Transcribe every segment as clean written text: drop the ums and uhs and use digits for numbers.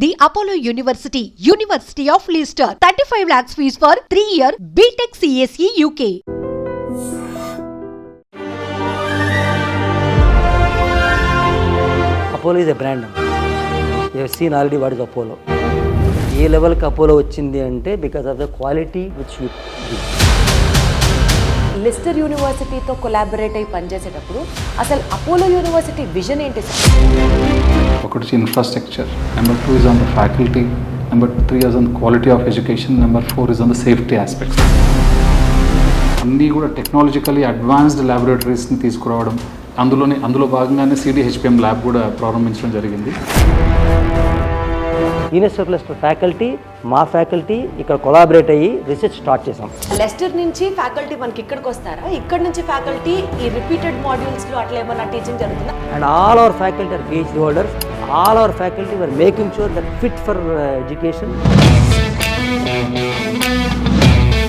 The Apollo University, University of Leicester, 35 lakhs fees for 3-year BTech CSE UK. Apollo is a brand. You have seen already what is Apollo. ఏ లెవెల్కి Apollo వచ్చింది అంటే because of the quality which you give. Leicester యూనివర్సిటీతో collaborate అయి పనిచేసేటప్పుడు అసలు Apollo university vision ఏంటి sir? ఒకటి infrastructure, number 2 is on the faculty, number 3 is on the quality of education, number 4 is on the safety aspects. అన్నీ కూడా technologically advanced ల్యాబొరేటరీస్ని తీసుకురావడం, అందులో భాగంగానే CDHPM ల్యాబ్ కూడా ప్రారంభించడం జరిగింది. యూనివర్సిటీ ఆఫ్ లెస్టర్ ఫ్యాకల్టీ, మా ఫ్యాకల్టీ ఇక్కడ కొలాబరేట్ అయ్యి రీసెర్చ్ స్టార్ట్ చేసాం. లెస్టర్ నుంచి ఫ్యాకల్టీ మనకి ఇక్కడికి వస్తారా? ఇక్కడ నుంచి ఫ్యాకల్టీ ఈ రిపీటెడ్ మాడ్యూల్స్లో అట్లా ఏమన్నా టీచింగ్ జరుగుతుందా? And all our faculty are PhD holders. All our faculty were making sure that fit for education.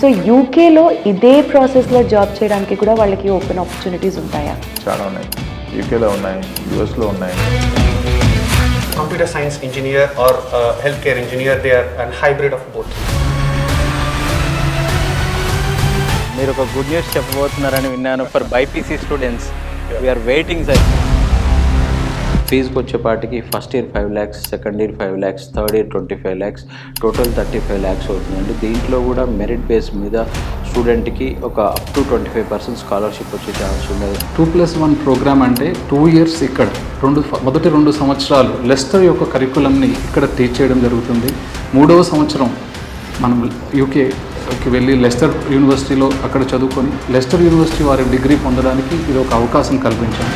So యూకేలో ఇదే ప్రాసెస్లో జాబ్ చేయడానికి కూడా వాళ్ళకి ఓపెన్ ఆపర్చునిటీస్ ఉంటాయా? చాలా ఉన్నాయి. యూకేలో ఉన్నాయి, యూఎస్లో ఉన్నాయి. Computer science engineer or healthcare engineer, they are a hybrid of both. మీరు ఒక గుడ్ న్యూస్ చెప్పబోతున్నారని విన్నాను. For BiPC students we're waiting sir. ఫీజుకి వచ్చేపాటికి first year 5 lakhs, second year 5 lakhs, third year 25 lakhs, total 35 lakhs అవుతుందండి. దీంట్లో కూడా merit base మీద స్టూడెంట్కి ఒక అప్ టు 25% స్కాలర్షిప్ వచ్చే ఛాన్స్ ఉండదు. 2+1 ప్రోగ్రామ్ అంటే 2 years ఇక్కడ మొదటి 2 సంవత్సరాలు లెస్టర్ యొక్క కరికులంని ఇక్కడ టీచ్ చేయడం జరుగుతుంది. 3వ సంవత్సరం మనం యూకేకి వెళ్ళి లెస్టర్ యూనివర్సిటీలో అక్కడ చదువుకొని లెస్టర్ యూనివర్సిటీ వారి డిగ్రీ పొందడానికి ఇది ఒక అవకాశం కల్పించాము.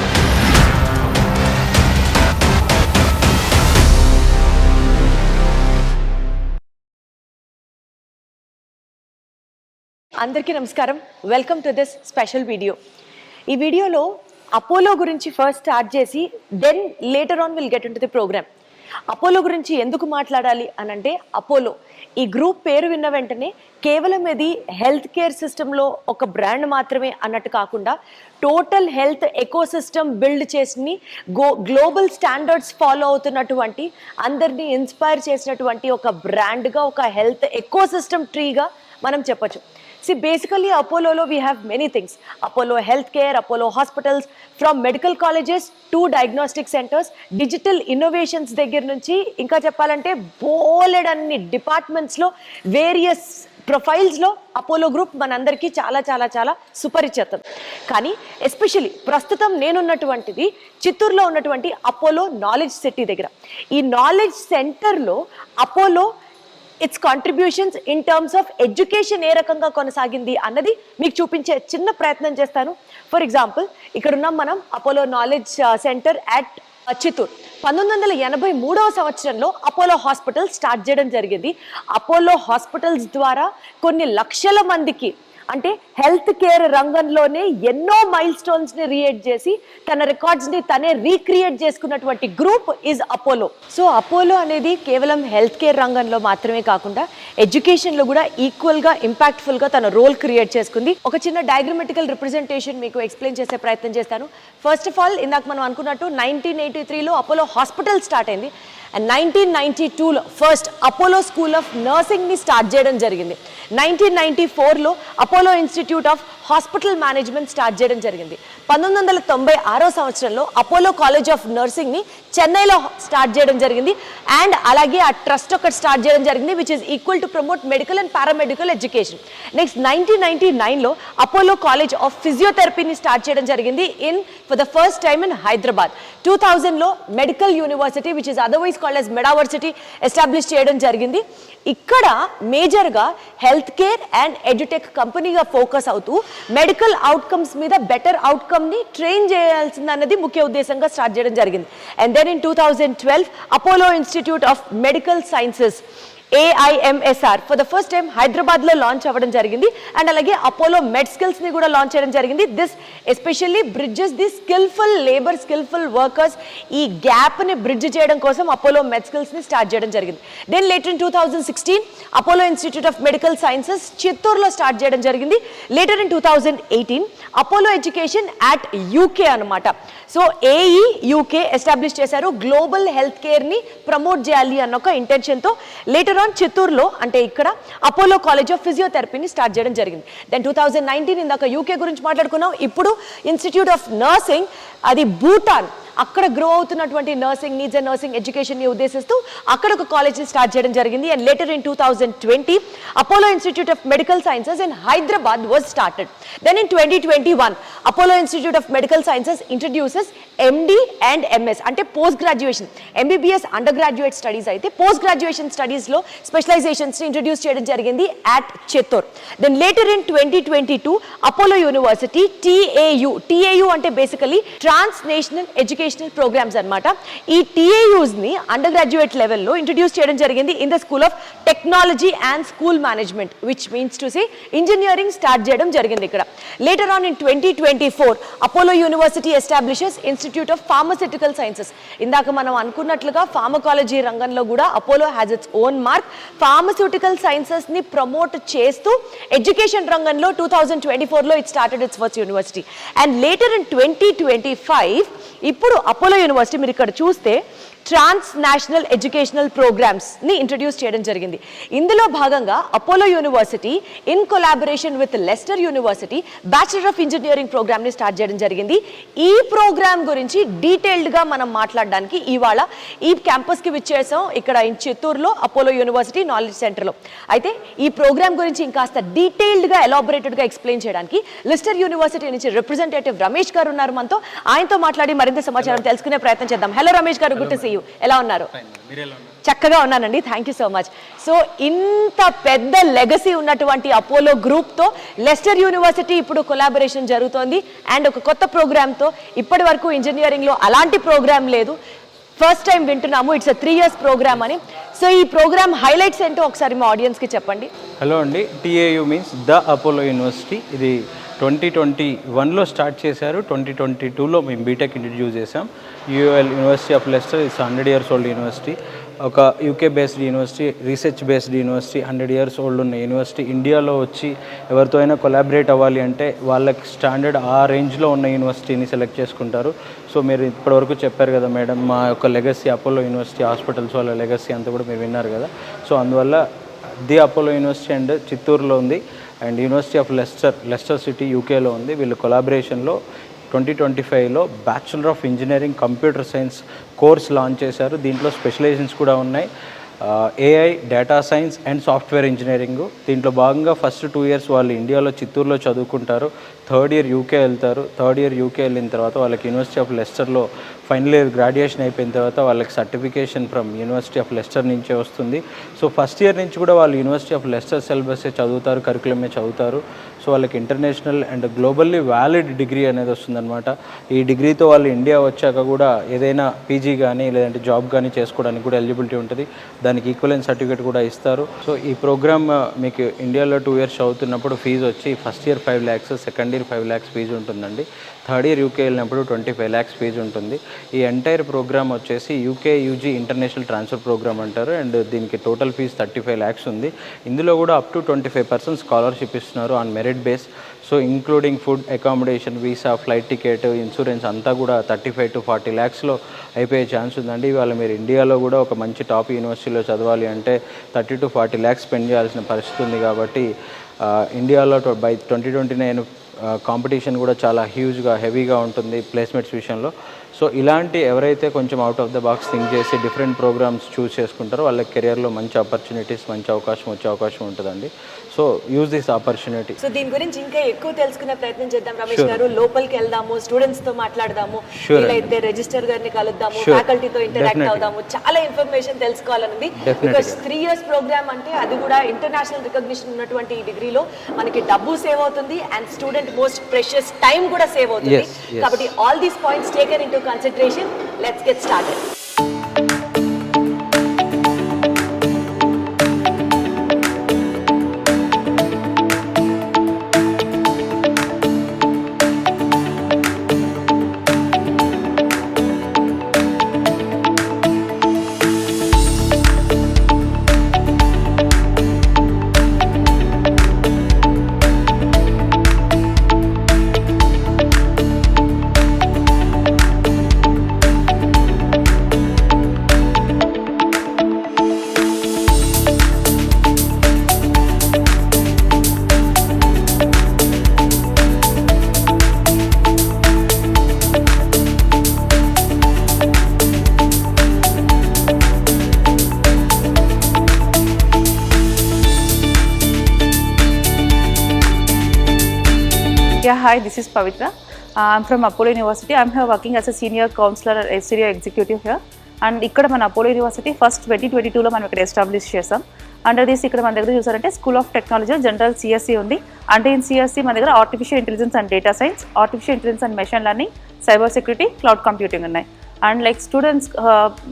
అందరికీ నమస్కారం. Welcome to this special video. ఈ వీడియోలో అపోలో గురించి ఫస్ట్ స్టార్ట్ చేసి then later on will get into the program. Apollo గురించి ఎందుకు మాట్లాడాలి అని అంటే, అపోలో ఈ గ్రూప్ పేరు విన్న వెంటనే కేవలం ఇది హెల్త్ కేర్ సిస్టంలో ఒక బ్రాండ్ మాత్రమే అన్నట్టు కాకుండా టోటల్ హెల్త్ ఎకోసిస్టమ్ బిల్డ్ చేసి గ్లోబల్ స్టాండర్డ్స్ ఫాలో అవుతున్నటువంటి, అందరినీ ఇన్స్పైర్ చేసినటువంటి ఒక బ్రాండ్గా, ఒక హెల్త్ ఎకోసిస్టమ్ ట్రీగా మనం చెప్పొచ్చు. See, basically Apollo we have many things. Apollo Healthcare, Apollo Hospitals, from medical colleges to diagnostic centers, digital innovations దగ్గర నుంచి ఇంకా చెప్పాలంటే బోలెడ్ అన్ని డిపార్ట్మెంట్స్లో వేరియస్ ప్రొఫైల్స్లో అపోలో గ్రూప్ మనందరికీ చాలా చాలా చాలా సుపరిచితం. కానీ ఎస్పెషలీ ప్రస్తుతం నేనున్నటువంటిది చిత్తూరులో ఉన్నటువంటి అపోలో నాలెడ్జ్ సిటీ దగ్గర. ఈ నాలెడ్జ్ సెంటర్లో Apollo it's contributions in terms of education ఏ రకంగా కొనసాగింది అన్నది మీకు చూపించే చిన్న ప్రయత్నం చేస్తాను. ఫర్ ఎగ్జాంపుల్, ఇక్కడ ఉన్నాం మనం Apollo knowledge centre at Chittoor. 1983వ సంవత్సరంలో అపోలో హాస్పిటల్ స్టార్ట్ చేయడం జరిగింది. అపోలో హాస్పిటల్స్ ద్వారా కొన్ని లక్షల మందికి, అంటే హెల్త్ కేర్ రంగంలోనే ఎన్నో మైల్ స్టోన్స్ని రియేట్ చేసి తన రికార్డ్స్ని తనే రీక్రియేట్ చేసుకున్నటువంటి group is Apollo. So Apollo అనేది కేవలం హెల్త్ కేర్ రంగంలో మాత్రమే కాకుండా ఎడ్యుకేషన్లో కూడా ఈక్వల్గా ఇంపాక్ట్ఫుల్గా తన రోల్ క్రియేట్ చేసుకుంది. ఒక చిన్న డయాగ్రమెటికల్ రిప్రజెంటేషన్ మీకు ఎక్స్ప్లెయిన్ చేసే ప్రయత్నం చేస్తాను. ఫస్ట్ ఆఫ్ ఆల్, ఇందాక మనం అనుకున్నట్టు 1983లో అపోలో హాస్పిటల్ స్టార్ట్ అయింది. అండ్ 1992లో ఫస్ట్ అపోలో స్కూల్ ఆఫ్ నర్సింగ్ని స్టార్ట్ చేయడం జరిగింది. 1994లో Apollo institute of hospital management start చేయడం జరిగింది. 1996వ సంవత్సరంలో అపోలో కాలేజ్ ఆఫ్ నర్సింగ్ని చెన్నైలో స్టార్ట్ చేయడం జరిగింది. అండ్ అలాగే ఆ ట్రస్ట్ ఒకటి స్టార్ట్ చేయడం జరిగింది, which is equal to promote medical and paramedical education. Next 1999లో అపోలో కాలేజ్ ఆఫ్ ఫిజియోథెరపీని స్టార్ట్ చేయడం జరిగింది for the first time in Hyderabad. 2000లో medical university, which is otherwise called as Medaversity, establish చేయడం జరిగింది. ఇక్కడ మేజర్గా హెల్త్ కేర్ అండ్ ఎడ్యుటెక్ కంపెనీగా ఫోకస్ అవుతూ మెడికల్ అవుట్కమ్స్ మీద బెటర్ అవుట్కమ్ని ట్రైన్ చేయాల్సిందన్నది ముఖ్య ఉద్దేశంగా స్టార్ట్ చేయడం జరిగింది. And then in 2012 Apollo institute of medical sciences AIMSR for the first time హైదరాబాద్లో లాంచ్ అవ్వడం జరిగింది. అండ్ అలాగే అపోలో మెడ్ స్కిల్స్ని కూడా లాంచ్ చేయడం జరిగింది. This especially bridges the skilful labour, skilful workers, ఈ గ్యాప్ని బ్రిడ్జ్ చేయడం కోసం అపోలో మెడ్ స్కిల్స్ని స్టార్ట్ చేయడం జరిగింది. Then later in 2016 Apollo institute of medical sciences చిత్తూరులో స్టార్ట్ చేయడం జరిగింది. Later in 2018 Apollo education at UK అనమాట. సో ఏఈ యూకే ఎస్టాబ్లిష్ చేశారు గ్లోబల్ హెల్త్ కేర్ని ప్రమోట్ చేయాలి అన్న ఒక ఇంటెన్షన్తో. లేటర్ ఆన్ చిత్తూరులో అంటే ఇక్కడ అపోలో కాలేజ్ ఆఫ్ ఫిజియోథెరపీని స్టార్ట్ చేయడం జరిగింది. దెన్ 2019 ఇందాక యూకే గురించి మాట్లాడుకున్నాం. ఇప్పుడు ఇన్స్టిట్యూట్ ఆఫ్ నర్సింగ్, అది భూటాన్, అక్కడ గ్రో అవుతున్నటువంటి నర్సింగ్ నీడ్స్ అండ్ నర్సింగ్ ఎడ్యుకేషన్ని ఉద్దేశిస్తూ అక్కడ ఒక కాలేజ్ని స్టార్ట్ చేయడం జరిగింది. And later in 2020 Apollo institute of medical sciences in Hyderabad was started. Then in 2021 Apollo institute of medical sciences introduces MD and MS అంటే post graduation. MBBS under graduate studies అయితే post graduation స్టడీస్లో స్పెషలైజేషన్స్ని introduce చేయడం జరిగింది at Chittoor. Then later in 2022 Apollo university TAU అంటే basically transnational educational programmes అన్నమాట. ఈ టీఏయూస్ ని అండర్ గ్రాడ్యుయేట్ లెవెల్లో ఇంట్రడ్యూస్ చేయడం జరిగింది in the school of technology and school management, which means to say engineering start చేయడం జరిగింది ఇక్కడ. Later on in 2024 Apollo university establishes institute of pharmaceutical sciences. ఇందాక మనం అనుకున్నట్లుగా ఫార్మకాలజీ రంగంలో కూడా Apollo has its own mark. Pharmaceutical sciences ని promote చేస్తూ ఎడ్యుకేషన్ రంగంలో 2024లో it started its first university. And later in 2025 ఇప్పుడు అపోలో యూనివర్సిటీ మీరు ఇక్కడ చూస్తే ట్రాన్స్ నేషనల్ ఎడ్యుకేషనల్ ప్రోగ్రామ్స్ని ఇంట్రడ్యూస్ చేయడం జరిగింది. ఇందులో భాగంగా Apollo university in collaboration with Lester university bachelor of engineering ప్రోగ్రామ్ని స్టార్ట్ చేయడం జరిగింది. ఈ ప్రోగ్రామ్ గురించి డీటెయిల్డ్గా మనం మాట్లాడడానికి ఇవాళ ఈ క్యాంపస్కి విచ్చేసాం ఇక్కడ ఇన్ చిత్తూరులో అపోలో యూనివర్సిటీ నాలెడ్జ్ సెంటర్లో. అయితే ఈ ప్రోగ్రామ్ గురించి ఇంకాస్త డీటెయిల్డ్గా ఎలాబొరేటెడ్గా ఎక్స్ప్లెయిన్ చేయడానికి లెస్టర్ యూనివర్సిటీ నుంచి రిప్రజెంటేటివ్ రమేష్ గారు ఉన్నారు మనతో. ఆయనతో మాట్లాడి మరింత సమాచారం తెలుసుకునే ప్రయత్నం చేద్దాం. హలో రమేష్ గారు, గుడ్ టు సీ యూ. ఎలా ఉన్నారు? చక్కగా ఉన్నానండి, thank you so much. So ఇంత పెద్ద లెగసీ ఉన్నటువంటి అపోలో గ్రూప్తో లెస్టర్ యూనివర్సిటీ ఇప్పుడు కొలాబరేషన్ జరుగుతోంది అండ్ ఒక కొత్త ప్రోగ్రామ్తో. ఇప్పటి వరకు ఇంజనీరింగ్లో అలాంటి ప్రోగ్రామ్ లేదు, ఫస్ట్ టైం వింటున్నాము. ఇట్స్ 3 years ప్రోగ్రామ్ అని. సో ఈ ప్రోగ్రామ్ హైలైట్స్ ఏంటో ఒకసారి మా ఆడియన్స్కి చెప్పండి. హలో అండి, TAU means the Apollo university. ఇది 2021లో స్టార్ట్ చేశారు. 2022లో మేము బీటెక్ ఇంట్రడ్యూస్ చేసాం. UL university of Leicester it's 100 years old university. ఒక UK based university, research based university, 100 years old ఉన్న యూనివర్సిటీ. ఇండియాలో వచ్చి ఎవరితో అయినా కొలాబరేట్ అవ్వాలి అంటే వాళ్ళకి స్టాండర్డ్ ఆ రేంజ్లో ఉన్న యూనివర్సిటీని సెలెక్ట్ చేసుకుంటారు. సో మీరు ఇప్పటివరకు చెప్పారు కదా మేడం, మా యొక్క లెగసీ అపోలో యూనివర్సిటీ హాస్పిటల్స్ వాళ్ళ లెగసీ అంతా కూడా మీరు విన్నారు కదా. సో అందువల్ల ది అపోలో యూనివర్సిటీ అండ్ చిత్తూరులో ఉంది and university of Leicester city యూకేలో ఉంది. వీళ్ళు కొలాబరేషన్లో 2025లో bachelor of engineering computer science course launch చేశారు. దీంట్లో స్పెషలైజేషన్స్ కూడా ఉన్నాయి, AI, data science and software engineering. దీంట్లో భాగంగా ఫస్ట్ 2 years వాళ్ళు ఇండియాలో చిత్తూరులో చదువుకుంటారు. 3rd year యూకే వెళ్తారు. 3rd year యూకే వెళ్ళిన తర్వాత వాళ్ళకి యూనివర్సిటీ ఆఫ్ లెస్టర్లో ఫైనల్ ఇయర్ గ్రాడ్యుయేషన్ అయిపోయిన తర్వాత వాళ్ళకి certification from university of Leicester నుంచే వస్తుంది. సో ఫస్ట్ ఇయర్ నుంచి కూడా వాళ్ళు యూనివర్సిటీ ఆఫ్ లెస్టర్ సిలబసే చదువుతారు, కరికులమే చదువుతారు. సో వాళ్ళకి international and globally valid degree అనేది వస్తుందన్నమాట. ఈ డిగ్రీతో వాళ్ళు ఇండియా వచ్చాక కూడా ఏదైనా పీజీ కానీ లేదంటే జాబ్ కానీ చేసుకోవడానికి కూడా ఎలిజిబిలిటీ ఉంటుంది. దానికి ఈక్వలెన్స్ సర్టిఫికేట్ కూడా ఇస్తారు. సో ఈ ప్రోగ్రామ్ మీకు ఇండియాలో 2 years చదువుతున్నప్పుడు ఫీజు వచ్చి first year 5 lakhs, second year 5 lakhs fee ఉంటుందండి. 3rd year యూకే వెళ్ళినప్పుడు 25 lakhs ఫీజు ఉంటుంది. ఈ ఎంటైర్ ప్రోగ్రామ్ వచ్చేసి UK UG international transfer program అంటారు అండ్ దీనికి టోటల్ ఫీజు 35 lakhs ఉంది. ఇందులో కూడా అప్ టు 25% స్కాలర్షిప్ ఇస్తున్నారు on merit base. So including food, accommodation, visa, flight ticket, insurance అంతా కూడా 35 to 40 lakhsలో అయిపోయే ఛాన్స్ ఉందండి. ఇవాళ మీరు ఇండియాలో కూడా ఒక మంచి టాప్ యూనివర్సిటీలో చదవాలి అంటే 30 to 40 lakhs స్పెండ్ చేయాల్సిన పరిస్థితి ఉంది. కాబట్టి ఇండియాలో బై 2029 కాంపిటీషన్ కూడా చాలా హ్యూజ్గా హెవీగా ఉంటుంది ప్లేస్మెంట్స్ విషయంలో. సో ఇలాంటి ఎవరైతే కొంచెం out of the box think చేసి డిఫరెంట్ ప్రోగ్రామ్స్ చూస్ చేసుకుంటారో వాళ్ళ కెరియర్లో మంచి ఆపర్చునిటీస్, మంచి అవకాశం వచ్చే అవకాశం ఉంటుందండి. So use this opportunity. So దీని గురించి ఇంకా ఎక్కువ తెలుసుకునే ప్రయత్నం చేద్దాం రమేష్ గారు. లోపలికి వెళ్దాము, స్టూడెంట్స్ తో మాట్లాడదాము, వీలైతే రిజిస్టర్ గారిని కలుద్దాము, ఫ్యాకల్టీతో ఇంటరాక్ట్ అవుదాము. చాలా ఇన్ఫర్మేషన్ తెలుసుకోవాలనుంది. బికాస్ 3 years ప్రోగ్రామ్ అంటే అది కూడా ఇంటర్నేషనల్ రికగ్నిషన్ ఉన్నటువంటి ఈ డిగ్రీలో మనకి డబ్బు సేవ్ అవుతుంది and student most precious time కూడా సేవ్ అవుతుంది. కాబట్టి all these points taken into consideration. Let's get started. Yeah, hi, this is Pavitra. I'm from Apollo University. I'm here working as a senior counselor, a senior executive here. And ఇక్కడ మన Apollo university first 2022లో మనం ఇక్కడ establish చేసాం. Under this ఇక్కడ మన దగ్గర చూసారంటే school of technology general CSC ఉంది. అంటే ఇన్ సిఎస్సి మన దగ్గర artificial intelligence and data science, artificial intelligence and machine learning, cyber security, cloud computing ఉన్నాయి. అండ్ లైక్ స్టూడెంట్స్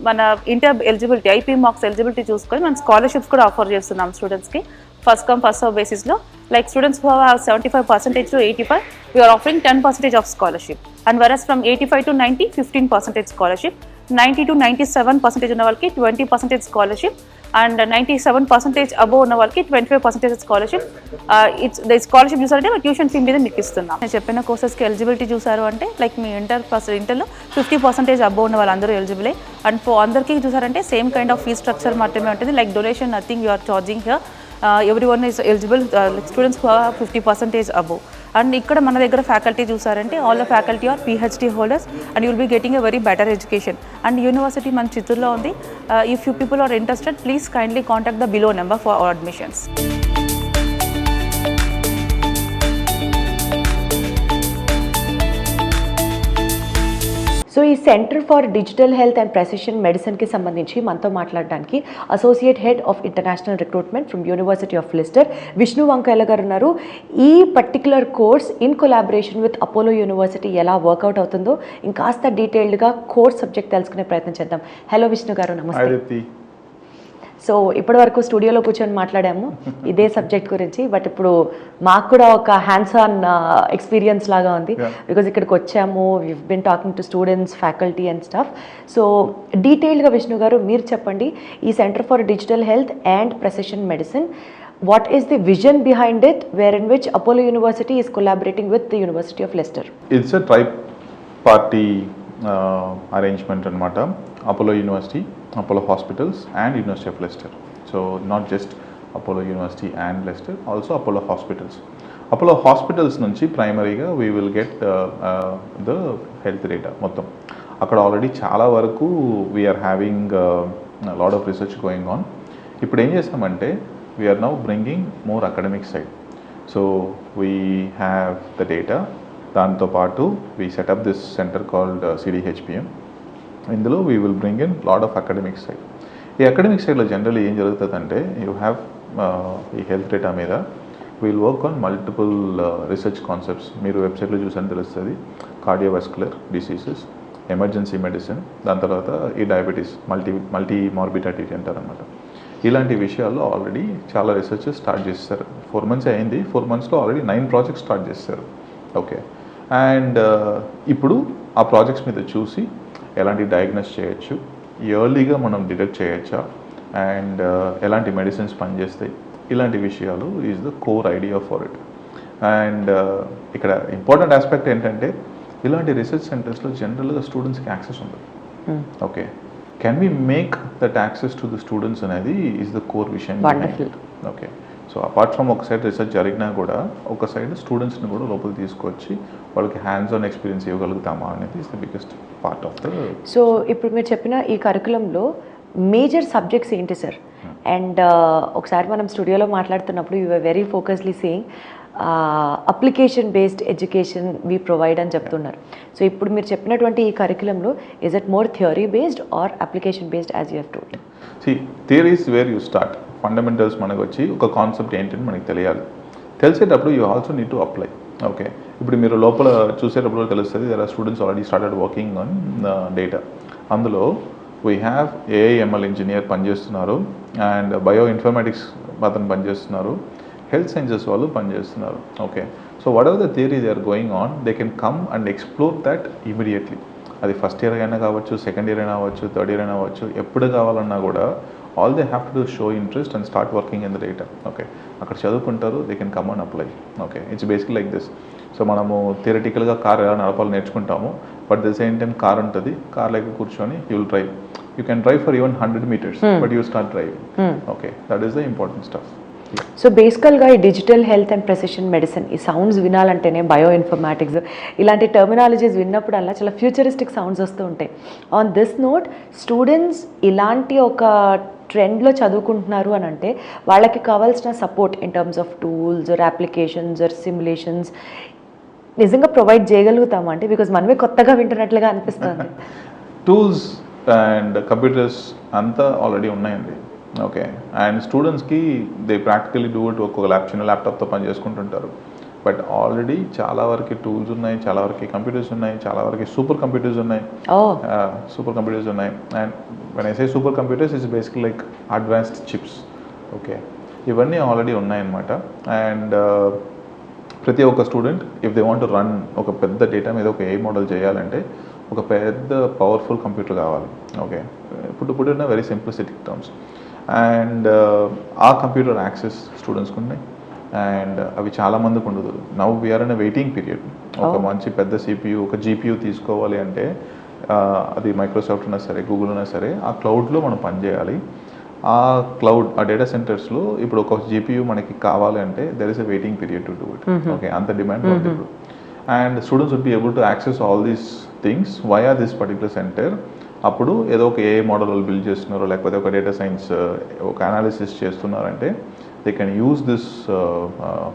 మన inter eligibility, IP marks eligibility చూసుకొని మనం స్కాలర్షిప్స్ కూడా ఆఫర్ చేస్తున్నాం స్టూడెంట్స్కి ఫస్ట్ కమ్ ఫస్ట్ సర్వ్ బేసిస్లో. Like students who have 75% to 85, we are offering 10% of scholarship. And whereas from 85 to 90, 15% scholarship. 90 to 97% ఉన్న వాళ్ళకి 20% scholarship. And 97% above ఉన్న వాళ్ళకి 25% scholarship. The scholarship చూసారంటే మా ట్యూషన్ ఫీ మీద మీకు ఇస్తున్నాం. నేను చెప్పిన కోర్సెస్కి ఎలిజిబిలిటీ చూసారు అంటే లైక్ మీ ఇంటర్లో 50% అబోవ్ ఉన్న వాళ్ళందరూ ఎలిజిబులే. అండ్ ఫర్ అందరికీ చూసారంటే same kind of fee structure మాత్రమే ఉంటుంది. Like donation nothing you are charging here. Everyone is eligible, students who are 50% above. And ikkada mana daggara faculty chusarante all the faculty are PhD holders and you will be getting a very better education. And university man Chittoor undi. If you people are interested, please kindly contact the below number for our admissions. So ఈ centre for digital health and precision మెడిసిన్కి సంబంధించి మనతో మాట్లాడడానికి associate head of international recruitment from university of Leicester Vishnu Vankayala garu ఉన్నారు. ఈ particular course in collaboration with Apollo university ఎలా work out అవుతుందో ఇంకాస్త డీటెయిల్డ్గా కోర్స్ సబ్జెక్ట్ తెలుసుకునే ప్రయత్నం చేద్దాం. హలో విష్ణు గారు, నమస్తే. సో ఇప్పటి వరకు స్టూడియోలో కూర్చొని మాట్లాడాము ఇదే సబ్జెక్ట్ గురించి, బట్ ఇప్పుడు మాకు కూడా ఒక హ్యాండ్స్ ఆన్ ఎక్స్పీరియన్స్ లాగా ఉంది. బికాజ్ ఇక్కడికి వచ్చాము, we've been talking to students, faculty and staff. So డీటెయిల్డ్గా విష్ణు గారు మీరు చెప్పండి, ఈ centre for digital health and precision medicine, what is the vision behind it, wherein which Apollo University is collaborating with the University of Leicester? It's a tri-party arrangement anamata. Apollo University, Apollo Hospitals and University of Leicester. So not just Apollo University and Leicester, also Apollo Hospitals. Apollo Hospitals nunchi primaryga we will get the health data మొత్తం. అక్కడ already చాలా వరకు we are having a lot of research going on. ఇప్పుడు ఏం చేస్తామంటే we are now bringing more academic side. So we have the data. దాంతో పాటు we set up this center called CDHPM. ఇందులో we will bring in lot of academic side. ఈ academic సైడ్లో generally ఏం జరుగుతుందంటే యూ హ్యావ్ ఈ health data మీద wheel work on multiple research concepts. మీరు వెబ్సైట్లో చూసాను తెలుస్తుంది, కార్డియోవాస్కులర్ డిసీజెస్, ఎమర్జెన్సీ మెడిసిన్, దాని తర్వాత ఈ డయాబెటీస్, మల్టీ మార్బిడిటీ అంటారనమాట. ఇలాంటి విషయాల్లో ఆల్రెడీ చాలా రీసెర్చ్ స్టార్ట్ చేస్తారు. 4 months అయింది, 4 monthsలో ఆల్రెడీ 9 ప్రాజెక్ట్స్ స్టార్ట్ చేస్తారు. ఓకే, అండ్ ఇప్పుడు ఆ ప్రాజెక్ట్స్ మీద చూసి ఎలాంటి డయాగ్నోస్ చేయొచ్చు, ఎర్లీగా మనం డిటెక్ట్ చేయొచ్చా, అండ్ ఎలాంటి మెడిసిన్స్ పనిచేస్తాయి, ఇలాంటి విషయాలు is the core idea for it. And ఇక్కడ ఇంపార్టెంట్ ఆస్పెక్ట్ ఏంటంటే ఇలాంటి రీసెర్చ్ సెంటర్స్లో జనరల్గా స్టూడెంట్స్కి యాక్సెస్ ఉండదు. Okay, can we make that access to the students అనేది ఈజ్ ద కోర్ విషయం. ఓకే, సో అపార్ట్ ఫ్రమ్ ఒక సైడ్ రీసెర్చ్ జరిగినా కూడా ఒక సైడ్ స్టూడెంట్స్ని కూడా లోపల తీసుకొచ్చి వాళ్ళకి హ్యాండ్స్ ఆన్ ఎక్స్పీరియన్స్ ఇవ్వగలుగుతామా అనేది is the biggest part of the. So ఇప్పుడు మీరు చెప్పిన ఈ కరికులంలో మేజర్ సబ్జెక్ట్స్ ఏంటి సార్? అండ్ ఒకసారి మనం స్టూడియోలో మాట్లాడుతున్నప్పుడు you are very focusly saying application based education we provide అని చెప్తున్నారు. సో ఇప్పుడు మీరు చెప్పినటువంటి ఈ కరికులంలో is it more theory based or application based as you have told? See theory is where you start. Fundamentals మనకు వచ్చి ఒక కాన్సెప్ట్ ఏంటని మనకి తెలియాలి. తెలిసేటప్పుడు you also need to apply. Okay, ఇప్పుడు మీరు లోపల చూసేటప్పుడు తెలుస్తుంది there are students already started working on data. అందులో వీ హ్యావ్ ఏఐఎంఎల్ ఇంజనీర్ పనిచేస్తున్నారు, అండ్ బయో ఇన్ఫర్మేటిక్స్ అతను పనిచేస్తున్నారు, హెల్త్ సైన్సెస్ వాళ్ళు పనిచేస్తున్నారు. Okay, so whatever the theory they are going on, they can come and explore that immediately. అది first year అయినా కావచ్చు, second year అయినా అవ్వచ్చు, థర్డ్ ఇయర్ అయినా అవ్వచ్చు, ఎప్పుడు కావాలన్నా కూడా all they have to do is show interest and start working in the data. Okay, అక్కడ చదువుకుంటారు, they can come and apply. Okay, it's basically like this. So మనము థియరిటికల్గా కార్ ఎలా నడపాలో నేర్చుకుంటాము, but the same time car ఉంటుంది, car లెక్క కూర్చొని you will drive. You can drive for even 100 meters, but you start driving. Okay, that is the important stuff. So బేసికల్గా ఈ digital health and precision medicine ఈ sounds వినాలంటేనే bio informatics ఇలాంటి terminologies విన్నప్పుడల్లా చాలా futuristic sounds వస్తూ ఉంటాయి. On this note, students ఇలాంటి ఒక ట్రెండ్లో చదువుకుంటున్నారు అని అంటే వాళ్ళకి కావాల్సిన support in terms of tools or applications or simulations నిజంగా ప్రొవైడ్ చేయగలుగుతామా అంటే, బికాజ్ మనమే కొత్తగా వింటున్నట్లుగా అనిపిస్తుంది. టూల్స్ అండ్ కంప్యూటర్స్ అంతా ఆల్రెడీ ఉన్నాయండి. ఓకే, అండ్ స్టూడెంట్స్కి దే ప్రాక్టికలీ డూ ఇట్, ఒక్కొక్క చిన్న ల్యాప్టాప్తో పని చేసుకుంటుంటారు. బట్ ఆల్రెడీ చాలా వరకు టూల్స్ ఉన్నాయి, చాలా వరకు కంప్యూటర్స్ ఉన్నాయి, చాలా వరకు సూపర్ కంప్యూటర్స్ ఉన్నాయి. సూపర్ కంప్యూటర్స్ ఉన్నాయి. And when I say super computers is basically like advanced chips. Okay, ఇవన్నీ ఆల్రెడీ ఉన్నాయన్నమాట. అండ్ ప్రతి ఒక్క student if they want to run ఒక పెద్ద డేటా మీద ఒక ఏ మోడల్ చేయాలంటే ఒక పెద్ద పవర్ఫుల్ కంప్యూటర్ కావాలి. ఓకే, ఇప్పుడు ఉన్న వెరీ సింప్లిసిటిక్ టర్మ్స్. అండ్ ఆ కంప్యూటర్ యాక్సెస్ స్టూడెంట్స్కి ఉన్నాయి. అండ్ అవి చాలామందికి ఉండదు. Now we're in a waiting period. ఒక మంచి పెద్ద సిపియు, ఒక జీపీయూ తీసుకోవాలి అంటే అది మైక్రోసాఫ్ట్ ఉన్నా సరే, గూగుల్ ఉన్నా సరే, ఆ క్లౌడ్లో మనం పనిచేయాలి. ఆ క్లౌడ్, ఆ డేటా సెంటర్స్లో ఇప్పుడు ఒక జీపీయూ మనకి కావాలి అంటే there is a waiting period to do it. Okay, అంత డిమాండ్ ఉంది ఇప్పుడు. And students would be able to access all these things via this particular centre. అప్పుడు ఏదో ఒక ఏ మోడల్ వాళ్ళు బిల్డ్ చేస్తున్నారో, లేకపోతే ఒక డేటా సైన్స్ ఒక అనాలిసిస్ చేస్తున్నారంటే they can use this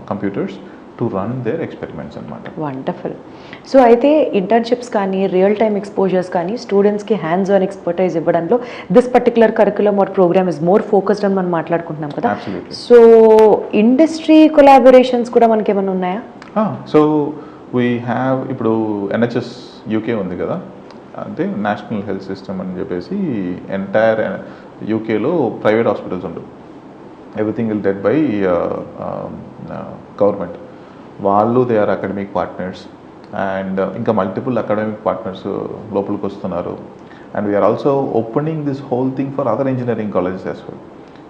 computers to run their experiments అనమాట. వండర్ఫుల్. సో అయితే ఇంటర్న్షిప్స్ కానీ, రియల్ టైమ్ ఎక్స్పోజర్స్ కానీ, స్టూడెంట్స్కి హ్యాండ్స్ ఆన్ ఎక్స్పర్టైజ్ ఇవ్వడంలో this particular curriculum or program is more focused అని మనం మాట్లాడుకుంటున్నాం కదా. సో ఇండస్ట్రీ కొలాబరేషన్స్ కూడా మనకి ఏమైనా ఉన్నాయా? సో వీ హ్యావ్ ఇప్పుడు ఎన్హెచ్ఎస్ యూకే ఉంది కదా, అంటే నేషనల్ హెల్త్ సిస్టమ్ అని చెప్పేసి ఎంటైర్ యూకేలో ప్రైవేట్ హాస్పిటల్స్ ఉండవు. Everything will dead by government. వాళ్ళు they are academic partners. And ఇంకా మల్టిపుల్ అకాడమిక్ పార్ట్నర్స్ లోపలికి వస్తున్నారు. And we're also opening this whole thing for other engineering colleges as well.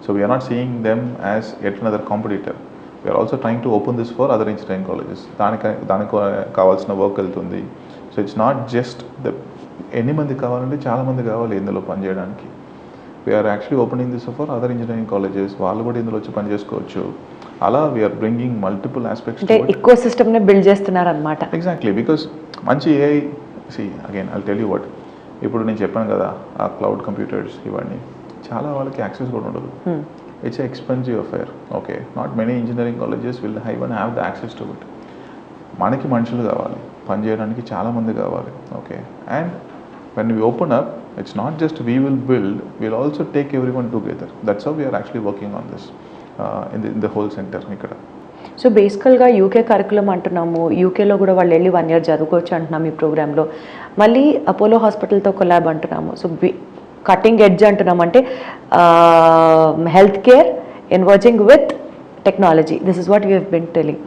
So we're not seeing them as at another competitor. We're also trying to open this for other engineering colleges. దానికి కావాల్సిన work వెళ్తుంది. So it's not just ఎన్ని మంది కావాలంటే చాలామంది కావాలి ఇందులో పనిచేయడానికి. We're actually opening this for other engineering colleges. వాళ్ళు కూడా ఇందులో వచ్చి పని చేసుకోవచ్చు. అలా వీఆర్ బ్రింగింగ్ మల్టిపుల్ ఆస్పెక్ట్స్. అంటే ఈకో సిస్టమ్ని బిల్డ్ చేస్తున్నారు అనమాట. ఎగ్జాక్ట్లీ, బికాస్ మంచి AI again I'll tell you what, ఇప్పుడు నేను చెప్పాను కదా ఆ క్లౌడ్ కంప్యూటర్స్ ఇవన్నీ చాలా వాళ్ళకి యాక్సెస్ కూడా ఉండదు. It's expensive affair. Okay, not many engineering colleges will have the access to it. మనకి మనుషులు కావాలి, పని చేయడానికి చాలామంది కావాలి. Okay, and when we open up, it's not just we will build, we'll also take everyone together. That's how we are actually working on this in the whole center ikkada. So బేసికల్గా UK curriculum అంటున్నాము, యూకేలో కూడా వాళ్ళు వెళ్ళి 1 year చదువుకోవచ్చు అంటున్నాము ఈ ప్రోగ్రాంలో. మళ్ళీ అపోలో హాస్పిటల్తో కొలాబ్ అంటున్నాము. సో కటింగ్ ఎడ్జ్ అంటున్నాము, అంటే health care converging with technology. This is what we have been telling.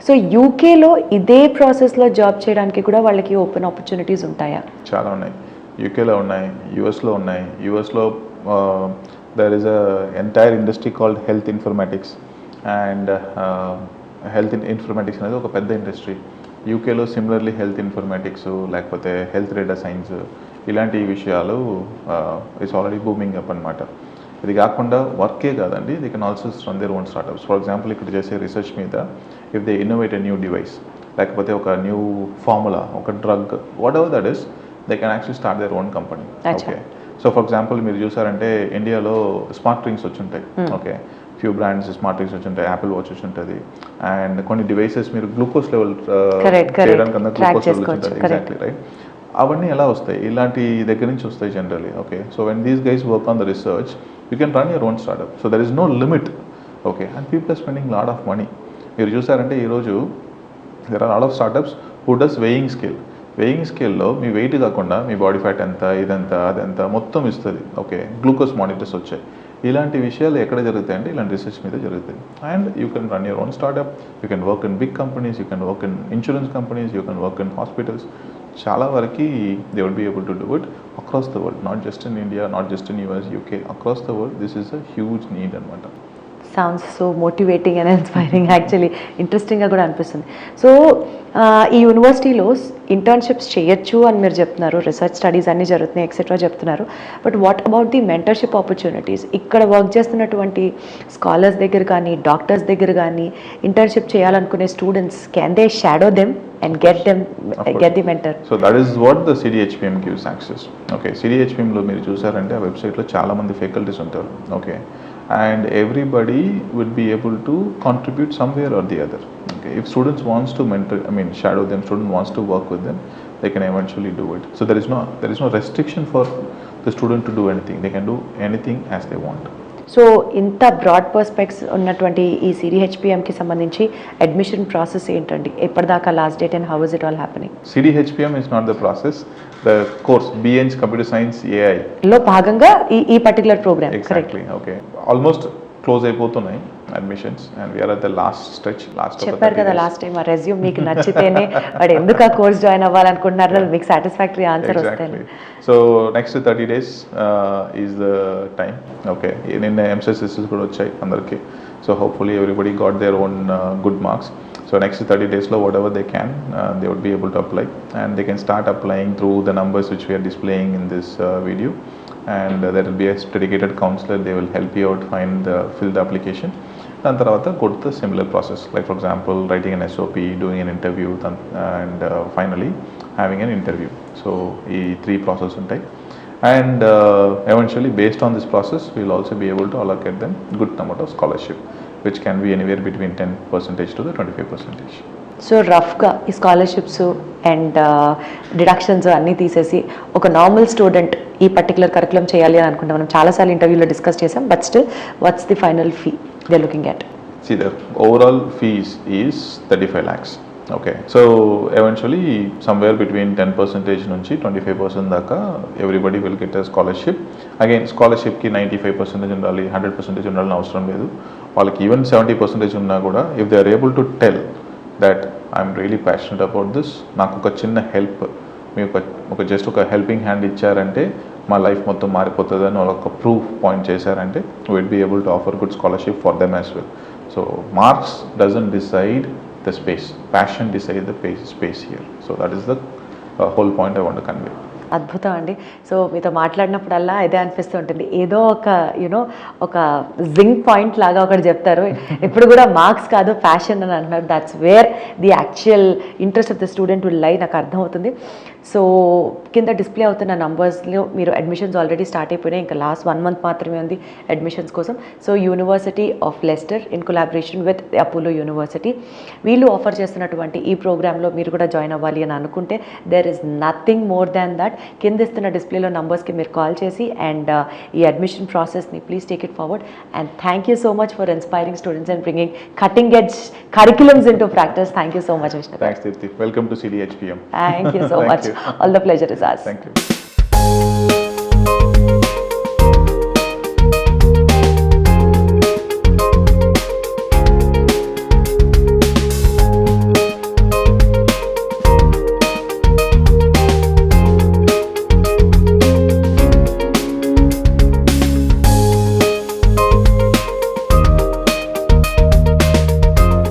So యూకేలో ఇదే ప్రాసెస్లో జాబ్ చేయడానికి కూడా వాళ్ళకి ఓపెన్ ఆపర్చునిటీస్ ఉంటాయా? చాలా ఉన్నాయి. యూకేలో ఉన్నాయి, యూఎస్లో ఉన్నాయి. యూఎస్లో there is a entire industry called health informatics. And health informatics అనేది ఒక పెద్ద ఇండస్ట్రీ. యూకేలో సిమిలర్లీ హెల్త్ ఇన్ఫర్మేటిక్స్, లేకపోతే హెల్త్ డేటా సైన్స్, ఇలాంటి విషయాలు ఇట్స్ ఆల్రెడీ బూమింగ్ అప్ అనమాట. ఇది కాకుండా వర్కే కాదండి, they can also run their own startups. For example ఇక్కడ చేసే రీసెర్చ్ మీద if they innovate a new device, లేకపోతే ఒక న్యూ ఫార్ములా, ఒక drug, whatever that is, they can actually start their own company. Okay, so for example మీరు చూసారంటే ఇండియాలో smart rings వచ్చుంటాయి. Okay, few brands smart rings వచ్చుంటాయి, Apple watch వచ్చుంటుంది. And కొన్ని డివైసెస్ మీరు గ్లూకోజ్ లెవెల్ చేయడానికి కన్నా గ్లూకోజ్ లెవెల్ ఉంటుంది. Exactly right. అవన్నీ ఎలా వస్తాయి? ఇలాంటి దగ్గర నుంచి వస్తాయి generally. Okay, so when these guys work on the research, you can run your own startup. So there is no limit. Okay, and people are spending lot of money. మీరు చూసారంటే ఈరోజు there are lot of startups who does weighing scale. Weighing స్కేల్లో మీ wait కాకుండా మీ body fat ఎంత, ఇదంతా, అదంతా మొత్తం ఇస్తుంది. ఓకే, గ్లూకోజ్ మానిటర్స్ వచ్చాయి. ఇలాంటి విషయాలు ఎక్కడ జరుగుతాయంటే ఇలాంటి రీసెర్చ్ మీద జరుగుతాయి. And you can run your own startup, you can work in big companies, you can work in insurance companies, you can work in hospitals. చాలా వరకు they would be able to do it across the world, not just in India, not just in US, UK, across the world. This is a huge need అనమాట. Sounds so motivating and inspiring. Actually ఇంట్రెస్టింగ్గా కూడా అనిపిస్తుంది. So ఈ యూనివర్సిటీలో internships చేయొచ్చు అని మీరు చెప్తున్నారు, రీసెర్చ్ స్టడీస్ అన్నీ జరుగుతున్నాయి ఎక్సెట్రా చెప్తున్నారు. But what about the mentorship opportunities? ఇక్కడ వర్క్ చేస్తున్నటువంటి స్కాలర్స్ దగ్గర కానీ, డాక్టర్స్ దగ్గర కానీ ఇంటర్న్షిప్ చేయాలనుకునే students, can they shadow them and get the mentor? So that is what the CDHPM gives access. Okay, CDHPM లో మీరు చూసారంటే ఆ వెబ్సైట్లో చాలా మంది ఫ్యాకల్టీస్ ఉంటారు. Okay, and everybody will be able to contribute somewhere or the other. Okay, if students wants to shadow them, student wants to work with them, they can eventually do it. So there is no restriction for the student to do anything. They can do anything as they want. So ఇంత broad పర్స్పెక్ట్స్ ఉన్నటువంటి ఈ CDHPMకి సంబంధించి admission process ఏంటండి? ఎప్పటిదాకా last date and how is it all happening? CDHPM is not the process. The course BEng Computer Science AI లో భాగంగా ఈ particular program. exactly. Okay, almost close అయిపోతున్నాయి admissions and we're at the last stretch. చెప్పారు కదా last time ఆ resume మీకు నచ్చితేనే వాడు ఎందుకు ఆ కోర్స్ జాయిన్ అవ్వాలనుకుంటున్నారు, మీకు సాటిస్ఫాక్టరీ ఆన్సర్ వస్తాయి. So next 30 days is the time. Okay, నిన్న MCSS కూడా వచ్చాయి అందరికి. So hopefully everybody got their own good marks. So next 30 days lo whatever they can, they would be able to apply, and they can start applying through the numbers which we are displaying in this video, and there will be a dedicated counselor. They will help you out fill the application. And tarvata go to the similar process, like for example writing an SOP, doing an interview, and finally having an interview. So ee 3 process untai, and eventually based on this process we will also be able to allocate them good amount of scholarship, which can be anywhere between 10% to the 25%. So రఫ్గా ఈ scholarships and deductions అన్నీ తీసేసి ఒక normal student ఈ particular curriculum చేయాలి అని అనుకుంటే మనం చాలాసార్లు ఇంటర్వ్యూలో డిస్కస్ చేసాం, but still what's the final fee they are looking at? See, the overall fees is 35 lakhs. Okay, so eventually somewhere between 10% నుంచి 25% దాకా everybody will get a scholarship. Again, scholarship కి 95% ఉండాలి, 100% ఉండాలని అవసరం లేదు. వాళ్ళకి ఈవెన్ 70% ఉన్నా కూడా if they are able to tell that I'm really passionate about this, నాకు ఒక చిన్న హెల్ప్, మీకు ఒక జస్ట్ ఒక హెల్పింగ్ హ్యాండ్ ఇచ్చారంటే మా లైఫ్ మొత్తం మారిపోతుంది అని ఒక ప్రూఫ్ పాయింట్ చేశారంటే we'll be able to offer good scholarship for them as well. So marks doesn't decide the space, passion decides the space here. So that is the whole point I want to convey. అద్భుతం అండి. So మీతో మాట్లాడినప్పుడల్లా ఇదే అనిపిస్తూ ఉంటుంది, ఏదో ఒక ఒక zinc point లాగా ఒకటి చెప్తారు. ఎప్పుడు కూడా మార్క్స్ కాదు ప్యాషన్ అని అంటున్నారు. That's where the actual interest of the student will లై, నాకు అర్థమవుతుంది. సో కింద డిస్ప్లే అవుతున్న నంబర్స్లో మీరు అడ్మిషన్స్ ఆల్రెడీ స్టార్ట్ అయిపోయినాయి, ఇంకా లాస్ట్ 1 month మాత్రమే ఉంది అడ్మిషన్స్ కోసం. So university of Leicester in collaboration with Apollo university వీళ్ళు ఆఫర్ చేస్తున్నటువంటి ఈ ప్రోగ్రాంలో మీరు కూడా జాయిన్ అవ్వాలి అని అనుకుంటే there is nothing more than that. కింద ఇస్తున్న డిస్ప్లేలో నంబర్స్కి మీరు కాల్ చేసి అండ్ ఈ అడ్మిషన్ ప్రాసెస్ని please take it forward. And thank you so much for inspiring students and bringing cutting edge curriculums into practice. Thank you so much, Vishnu. Thanks, Deepthi. Welcome to CDHPM. Thank you so much. All the pleasure is ours. Thank you.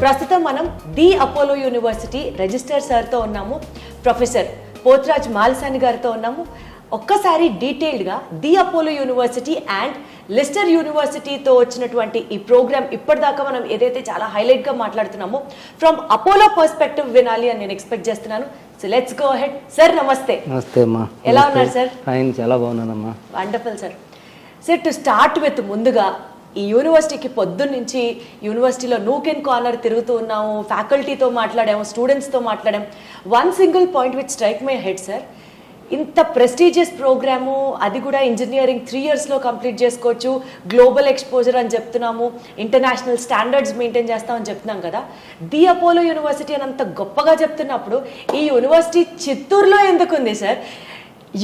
ప్రస్తుతం మనం the Apollo university register సార్తో ఉన్నాము, professor Potraj మాల్సాని గారితో ఉన్నాము. ఒక్కసారి డీటెయిల్డ్గా the Apollo university and Leicester యూనివర్సిటీతో వచ్చినటువంటి ఈ ప్రోగ్రామ్ ఇప్పటిదాకా మనం ఏదైతే చాలా హైలైట్గా మాట్లాడుతున్నామో ఫ్రమ్ అపోలో పర్స్పెక్టివ్ వినాలి అని నేను ఎక్స్పెక్ట్ చేస్తున్నాను. So let's go ahead. Sir నమస్తే. నమస్తే అమ్మా. ఎలా ఉన్నారు సార్? ఫైన్, చాలా బాగున్నానమ్మా. Wonderful sir. Sir to start with, ముందుగా ఈ యూనివర్సిటీకి పొద్దున్నుంచి యూనివర్సిటీలో నూక్ అండ్ కార్నర్ తిరుగుతూ ఉన్నాము, ఫ్యాకల్టీతో మాట్లాడాము, స్టూడెంట్స్తో మాట్లాడాము. One single point which strike my head sir, ఇంత ప్రెస్టీజియస్ ప్రోగ్రాము, అది కూడా ఇంజనీరింగ్ 3 yearsలో కంప్లీట్ చేసుకోవచ్చు, గ్లోబల్ ఎక్స్పోజర్ అని చెప్తున్నాము, ఇంటర్నేషనల్ స్టాండర్డ్స్ మెయింటైన్ చేస్తామని చెప్తున్నాం కదా. ది అపోలో యూనివర్సిటీ అని అంత గొప్పగా చెప్తున్నప్పుడు ఈ యూనివర్సిటీ చిత్తూరులో ఎందుకుంది సార్?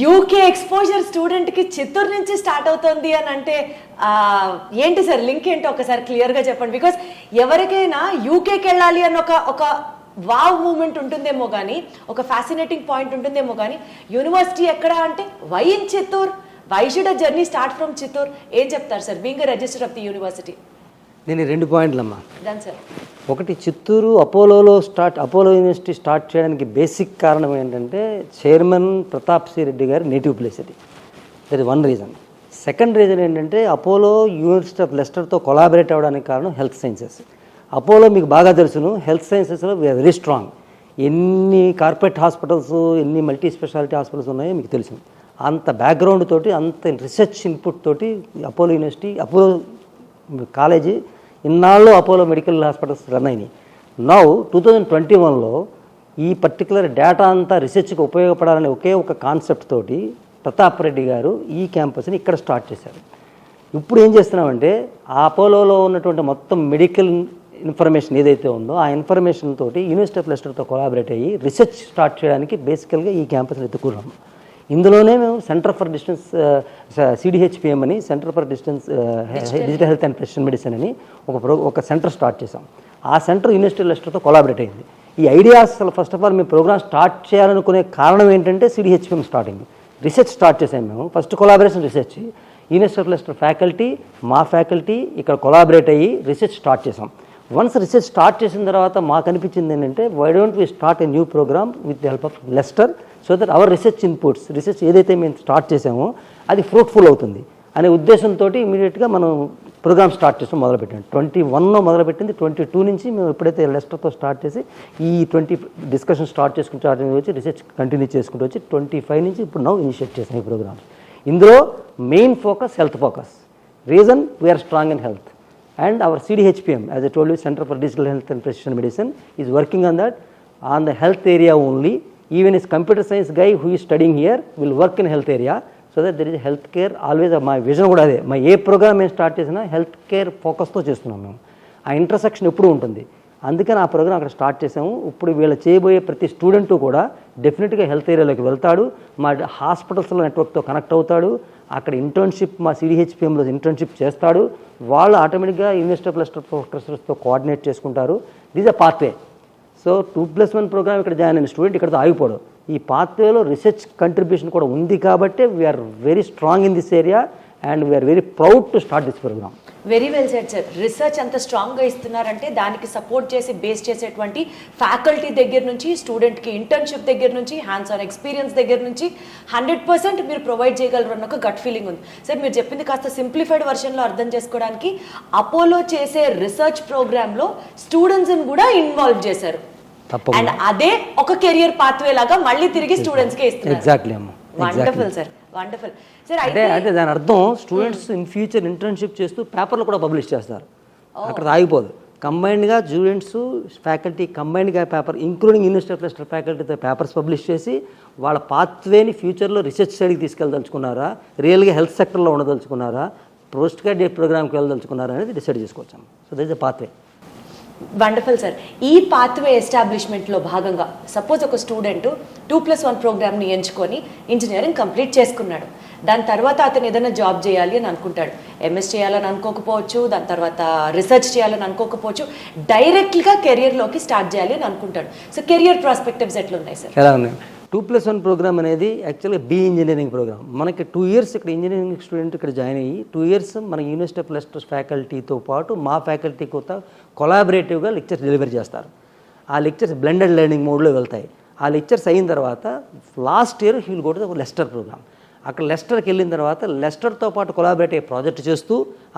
యూకే ఎక్స్పోజర్ స్టూడెంట్కి చిత్తూరు నుంచి స్టార్ట్ అవుతుంది అని అంటే ఏంటి సార్ లింక్ ఏంటో ఒకసారి క్లియర్గా చెప్పండి. బికాస్ ఎవరికైనా యూకేకి వెళ్ళాలి అన్న ఒక వావ్ మూమెంట్ ఉంటుందేమో కానీ, ఒక ఫ్యాసినేటింగ్ పాయింట్ ఉంటుందేమో కానీ, యూనివర్సిటీ ఎక్కడ అంటే why in Chittoor, why should a journey start from Chittoor? ఏం చెప్తారు sir being a registrar of the university? నేను 2 పాయింట్లమ్మా. దాని సార్, ఒకటి, చిత్తూరు అపోలో యూనివర్సిటీ స్టార్ట్ చేయడానికి బేసిక్ కారణం ఏంటంటే చైర్మన్ ప్రతాప్ సి రెడ్డి గారి నేటివ్ ప్లేస్ అది. That is 1 reason. Second reason ఏంటంటే అపోలో యూనివర్సిటీ ఆఫ్ లెస్టర్తో కొలాబరేట్ అవ్వడానికి కారణం హెల్త్ సైన్సెస్. అపోలో మీకు బాగా తెలుసును, హెల్త్ సైన్సెస్లో వీఆర్ వెరీ స్ట్రాంగ్. ఎన్ని కార్పొరేట్ హాస్పిటల్స్, ఎన్ని మల్టీ స్పెషాలిటీ హాస్పిటల్స్ ఉన్నాయో మీకు తెలుసు. అంత బ్యాక్గ్రౌండ్ తోటి, అంత రీసెర్చ్ ఇన్పుట్ తోటి అపోలో యూనివర్సిటీ, అపోలో కాలేజీ ఇన్నాళ్ళు అపోలో మెడికల్ హాస్పిటల్స్ రన్ అయినాయి. నౌ 2021లో ఈ పర్టికులర్ డేటా అంతా రీసెర్చ్కి ఉపయోగపడాలనే ఒకే ఒక కాన్సెప్ట్ తోటి ప్రతాప్ రెడ్డి గారు ఈ క్యాంపస్ని ఇక్కడ స్టార్ట్ చేశారు. ఇప్పుడు ఏం చేస్తున్నామంటే ఆ అపోలోలో ఉన్నటువంటి మొత్తం మెడికల్ ఇన్ఫర్మేషన్ ఏదైతే ఉందో ఆ ఇన్ఫర్మేషన్ తోటి యూనివర్సిటీ ఆఫ్ లెస్టర్తో కొలాబరేట్ అయ్యి రీసెర్చ్ స్టార్ట్ చేయడానికి బేసికల్గా ఈ క్యాంపస్ని ఎత్తుకున్నాము. ఇందులోనే మేము సెంటర్ ఫర్ డిస్టెన్స్ CDHPM అని centre for distance digital health and precision medicine అని ఒక సెంటర్ స్టార్ట్ చేసాం. ఆ సెంటర్ యూనివర్సిటీ ఆఫ్ లెస్టర్తో కొలాబరేట్ అయింది. ఈ ఐడియాస్ అసలు ఫస్ట్ ఆఫ్ ఆల్ మేము ప్రోగ్రామ్ స్టార్ట్ చేయాలనుకునే కారణం ఏంటంటే CDHPM స్టార్టింగ్ రీసెర్చ్ స్టార్ట్ చేసాము మేము. First collaboration research university of Lester faculty మా ఫ్యాకల్టీ ఇక్కడ కొలాబరేట్ అయ్యి రీసెర్చ్ స్టార్ట్ చేసాం. వన్స్ రీసెర్చ్ స్టార్ట్ చేసిన తర్వాత మాకు అనిపించింది ఏంటంటే why don't we start a new program with the help of Leicester so that our research inputs research ఏదైతే మేము స్టార్ట్ చేసామో అది ఫ్రూట్ఫుల్ అవుతుంది అనే ఉద్దేశంతో ఇమీడియట్గా మనం ప్రోగ్రామ్ స్టార్ట్ చేసాం మొదలుపెట్టాం. 21లో మొదలుపెట్టింది 22 నుంచి మేము ఎప్పుడైతే లెస్టర్తో స్టార్ట్ చేసి ఈ 20 డిస్కషన్ స్టార్ట్ వచ్చి రీసెర్చ్ కంటిన్యూ చేసుకుంటూ వచ్చి 25 నుంచి ఇప్పుడు నౌ ఇనిషియేట్ చేసాం ఈ ప్రోగ్రామ్. ఇందులో main focus health focus. Reason we're strong in health and our CDHPM, as I told you, Center for Digital Health and Precision Medicine, is working on that, on the health area only. Even his computer science guy who is studying here will work in health area, so that there is health care always. My vision kuda ade, my ఏ program మేము start చేసినా health care ఫోకస్తో చేస్తున్నాం మేము. ఆ intersection ఎప్పుడూ ఉంటుంది. అందుకని ఆ ప్రోగ్రామ్ అక్కడ స్టార్ట్ చేసాము. ఇప్పుడు వీళ్ళు చేయబోయే ప్రతి స్టూడెంట్ కూడా డెఫినెట్గా హెల్త్ ఏరియాలోకి వెళ్తాడు, మా హాస్పిటల్స్లో నెట్వర్క్తో కనెక్ట్ అవుతాడు, అక్కడ ఇంటర్న్షిప్ మా CDHPMలో ఇంటర్న్షిప్ చేస్తాడు, వాళ్ళు ఆటోమేటిక్గా యూనివర్సిటీ ఆఫ్ లెస్టర్ ప్రొఫెసర్స్తో కోఆర్డినేట్ చేసుకుంటారు. This a pathway. So 2+1 program ఇక్కడ జాయిన్ అయిన స్టూడెంట్ ఇక్కడతో ఆగిపోవడం. ఈ పాత్వేలో రీసెర్చ్ కంట్రిబ్యూషన్ కూడా ఉంది కాబట్టి we're very strong in this area and we're very proud to start this program. Very well said sir. Research అంత స్ట్రాంగ్గా ఇస్తున్నారంటే దానికి సపోర్ట్ చేసి బేస్ చేసేటువంటి ఫ్యాకల్టీ దగ్గర నుంచి స్టూడెంట్కి ఇంటర్న్షిప్ దగ్గర నుంచి హ్యాండ్స్ ఆన్ ఎక్స్పీరియన్స్ దగ్గర నుంచి 100% మీరు ప్రొవైడ్ చేయగలరు అన్న ఒక గట్ ఫీలింగ్ ఉంది సార్. మీరు చెప్పింది కాస్త సింప్లిఫైడ్ వర్షన్లో అర్థం చేసుకోవడానికి అపోలో చేసే రీసెర్చ్ ప్రోగ్రాంలో స్టూడెంట్స్ని కూడా ఇన్వాల్వ్ చేశారు అండ్ అదే ఒక కెరియర్ పాత్వే లాగా మళ్ళీ తిరిగి స్టూడెంట్స్కే ఇస్తున్నారు. ఎగ్జాక్ట్లీ అమ్మా. Wonderful sir, wonderful sir. అంటే దాని అర్థం స్టూడెంట్స్ ఇన్ ఫ్యూచర్ ఇంటర్న్షిప్ చేస్తూ పేపర్లు కూడా పబ్లిష్ చేస్తారు. అక్కడ ఆగిపోదు. కంబైన్డ్గా స్టూడెంట్స్ ఫ్యాకల్టీ కంబైన్డ్గా paper including university of Leicester ఫ్యాకల్టీతో పేపర్స్ పబ్లిష్ చేసి వాళ్ళ పాత్వేని ఫ్యూచర్లో రీసెర్చ్ సైడ్కి తీసుకెళ్ళదలుచుకున్నారా, రియల్గా హెల్త్ సెక్టర్లో ఉండదలుచుకున్నారా, పోస్ట్ గ్రాడ్యుయేట్ ప్రోగ్రామ్కి వెళ్ళదలుచుకున్నారా అనేది డిసైడ్ చేసుకోవచ్చాము. So that is a pathway. Wonderful sir. ఈ పాత్వే ఎస్టాబ్లిష్మెంట్లో భాగంగా సపోజ్ ఒక స్టూడెంట్ 2+1 ప్రోగ్రామ్ని ఎంచుకొని ఇంజనీరింగ్ కంప్లీట్ చేసుకున్నాడు. దాని తర్వాత అతను ఏదైనా జాబ్ చేయాలి అని అనుకుంటాడు. MS చేయాలని అనుకోకపోవచ్చు, దాని తర్వాత రీసెర్చ్ చేయాలని అనుకోకపోవచ్చు, డైరెక్ట్గా కెరియర్లోకి స్టార్ట్ చేయాలి అని అనుకుంటాడు. సో కెరియర్ ప్రాస్పెక్టివ్స్ ఎట్లున్నాయి సార్? ఎలా ఉన్నాయి? 2+1 ప్రోగ్రామ్ అనేది యాక్చువల్గా ఇంజనీరింగ్ ప్రోగ్రామ్. మనకి 2 years ఇక్కడ ఇంజనీరింగ్ స్టూడెంట్ ఇక్కడ జాయిన్ అయ్యి 2 years మన యూనివర్సిటీ ఆఫ్ లెస్టర్ ఫ్యాకల్టీతో పాటు మా ఫ్యాకల్టీ కొత్త కొలాబరేటివ్గా లెక్చర్స్ డెలివరీ చేస్తారు. ఆ లెక్చర్స్ బ్లెండెడ్ లెర్నింగ్ మోడ్లో వెళ్తాయి. ఆ లెక్చర్స్ అయిన తర్వాత last year he will go to Leicester program. అక్కడ లెస్టర్కి వెళ్ళిన తర్వాత లెస్టర్తో పాటు కొలాబరేట్ అయ్యే ప్రాజెక్ట్ చేస్తూ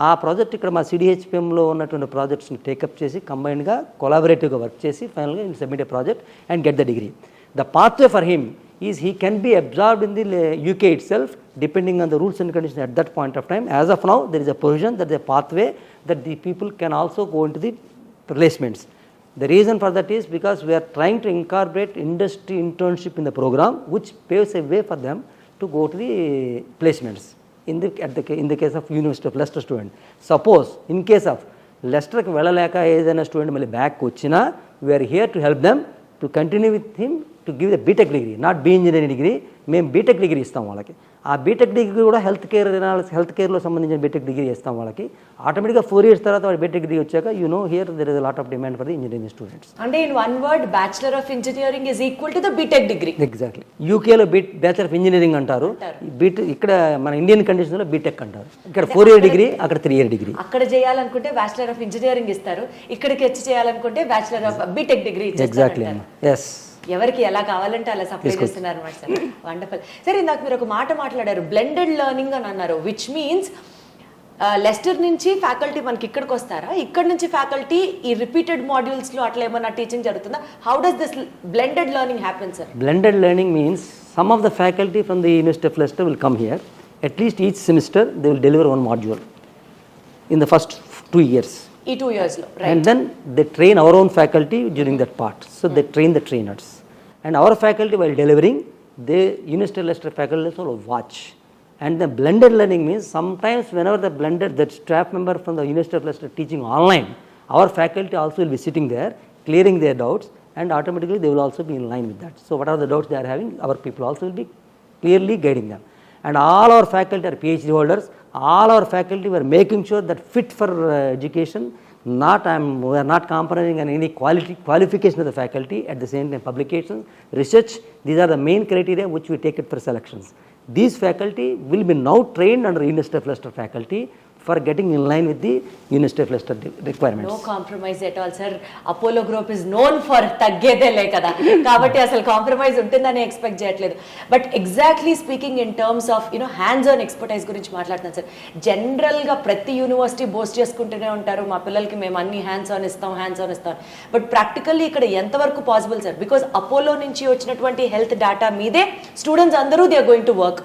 ఆ ప్రాజెక్ట్ ఇక్కడ మా CDHPMలో ఉన్నటువంటి ప్రాజెక్ట్స్ని టేకప్ చేసి కంబైన్డ్గా కొలాబరేటివ్గా వర్క్ చేసి ఫైనల్గా submit A project and get the degree. The pathway for him is he can be absorbed in the UK itself depending on the rules and conditions at that point of time. As of now, there is a provision that the pathway that the people can also go into the placements. The reason for that is because we are trying to incorporate industry internship in the program, which paves a way for them to go to the placements. In the case of University of Leicester student, suppose in case of Leicesterకి వెళ్ళలేక ఏదైనా student మళ్ళీ back వచ్చినా we are here to help them to continue with him to give the BTech degree, not engineering degree. మేము BTech degree ఇస్తాం వాళ్ళకి. ఆ BTech degree కూడా health కేర్లో సంబంధించిన BTech డిగ్రీ ఇస్తాం వాళ్ళకి. ఆటోమేటిక్గా 4 years తర్వాత వాడు BTech డిగ్రీ వచ్చాక here there is a lot of demand for the engineering students. అంటే in one word bachelor of engineering is equal to the BTech degree. Exactly. యూకేలో బ్యాచిలర్ ఆఫ్ ఇంజనీరింగ్ అంటారు, ఇక్కడ మన ఇండియన్ కండిషన్లో BTech అంటారు. ఇక్కడ 4 year degree, అక్కడ 3 year degree. అక్కడ చేయాలనుకుంటే బ్యాచిలర్ ఆఫ్ ఇంజనీరింగ్ ఇస్తారు, ఇక్కడికి వచ్చి చేయాలనుకుంటే బ్యాచిలర్ ఆఫ్ BTech డిగ్రీ ఇస్తారు. ఎగ్జాక్ట్లీ. ఎస్. ఎవరికి ఎలా కావాలంటే అలా సప్లై చేస్తున్నారు అన్నమాట సార్. Wonderful sir. ఇందాక మీరు ఒక మాట మాట్లాడారు, బ్లెండెడ్ లెర్నింగ్ అని అన్నారు, విచ్ మీన్స్ లెస్టర్ నుంచి ఫ్యాకల్టీ మనకి ఇక్కడికి వస్తారా, ఇక్కడ నుంచి ఫ్యాకల్టీ ఈ రిపీటెడ్ మాడ్యూల్స్లో అట్లా ఏమన్నా టీచింగ్ జరుగుతుందా? How does this blended learning happen sir? Blended learning means some of the faculty from the University of Leicester will come here. At least each semester they will deliver one module in the first 2 years. ఈ 2 yearsలో And then they train our own faculty during that part. So they train the trainers. And our faculty, while delivering, the University of Leicester faculty also will watch. And the blended learning means sometimes whenever the staff member from the University of Leicester teaching online, our faculty also will be sitting there, clearing their doubts, and automatically they will also be in line with that. So whatever the doubts they are having, our people also will be clearly guiding them. And all our faculty are PhD holders. All our faculty were making sure that fit for education. We are not compromising on any qualification of the faculty. At the same time, publications, research, these are the main criteria which we take it for selections. These faculty will be now trained under University of Leicester faculty for getting in line with the University of Leicester requirements. No compromise at all, sir. Apollo Group is known for తగ్గేదేలే కదా, కాబట్టి అసలు compromise ఉంటుందని expect చేయట్లేదు. But exactly speaking in terms of hands on expertise గురించి మాట్లాడుతున్నాను sir. జనరల్గా ప్రతి యూనివర్సిటీ బోస్ట్ చేసుకుంటూనే ఉంటారు, మా పిల్లలకి మేము అన్ని హ్యాండ్స్ ఆన్ ఇస్తాం. బట్ ప్రాక్టికల్లీ ఇక్కడ ఎంతవరకు పాసిబుల్ సార్? బికాస్ అపోలో నుంచి వచ్చినటువంటి హెల్త్ డేటా మీదే స్టూడెంట్స్ అందరూ they are going to work.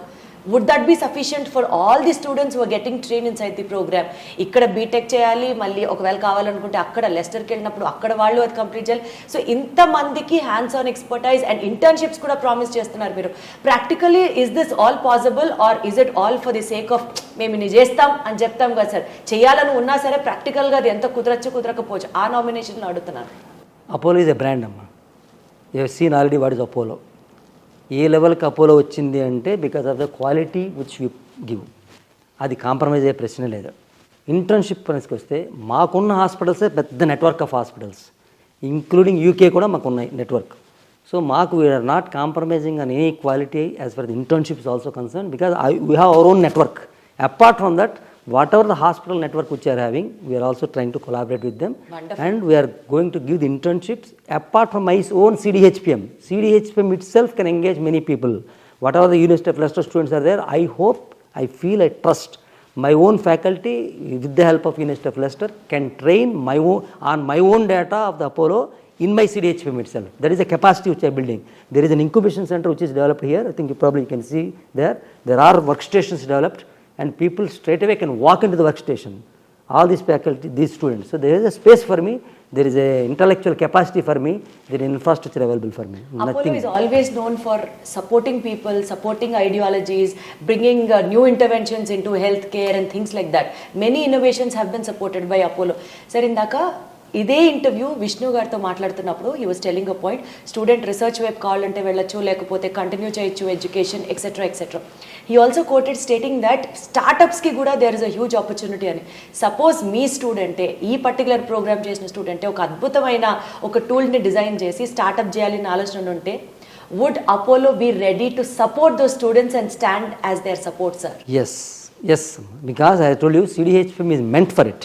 Would that be sufficient for all the students who are getting trained inside the program? ఇక్కడ BTech చేయాలి, మళ్ళీ ఒకవేళ కావాలనుకుంటే అక్కడ లెస్టర్కి వెళ్ళినప్పుడు అక్కడ వాళ్ళు అది కంప్లీట్ చేయాలి. సో ఇంతమందికి hands on expertise and internships కూడా ప్రామిస్ చేస్తున్నారు మీరు. Practically is this all possible are is it all for the sake of మేము ఇది చేస్తాం అని చెప్తాం కదా సార్, చేయాలని ఉన్నా సరే ప్రాక్టికల్గా అది ఎంత కుదరకపోవచ్చు, ఆ నామినేషన్లో అడుగుతున్నారు. అపోలో ఈజ్ ఎ బ్రాండ్ అమ్మా. You have seen already what is Apollo. ఏ లెవెల్కి అపోలో వచ్చింది అంటే because of the quality which you give. అది కాంప్రమైజ్ అయ్యే ప్రశ్న లేదు. ఇంటర్న్షిప్ పనికి వస్తే మాకున్న హాస్పిటల్సే పెద్ద network of hospitals, including UK కూడా మాకు ఉన్నాయి నెట్వర్క్. సో మాకు we're not compromising on any quality as for the internship is also concern because we have our own network. Apart from that, whatever the hospital network which are having, we are also trying to collaborate with them. Wonderful. And we are going to give the internships apart from my own CDHPM. CDHPM itself can engage many people. Whatever the University of Leicester students are there, I hope, I feel, I trust my own faculty with the help of University of Leicester can train on my own data of the Apollo in my CDHPM itself. There is a capacity which I am building. There is an incubation center which is developed here. I think you probably can see there. There are workstations developed. And people straight away can walk into the workstation, all these faculty, these students. So there is a space for me, there is a intellectual capacity for me, there is infrastructure available for me. Apollo is always known for supporting people, supporting ideologies, bringing new interventions into healthcare and things like that. Many innovations have been supported by Apollo. Sir, indaka ఇదే interview Vishnu గారితో మాట్లాడుతున్నప్పుడు he was telling a point, student research వైపు కావాలంటే వెళ్ళొచ్చు, లేకపోతే continue చేయొచ్చు education etcetera. He also quoted stating that స్టార్టప్స్కి కూడా there is a huge opportunity అని. సపోజ్ మీ స్టూడెంటే, ఈ పర్టికులర్ ప్రోగ్రామ్ చేసిన స్టూడెంటే ఒక అద్భుతమైన ఒక టూల్ని డిజైన్ చేసి స్టార్టప్ చేయాలని ఆలోచన ఉంటే, would Apollo be ready to support those students and stand as their support sir? Yes, because I told you CDHPM is meant for it.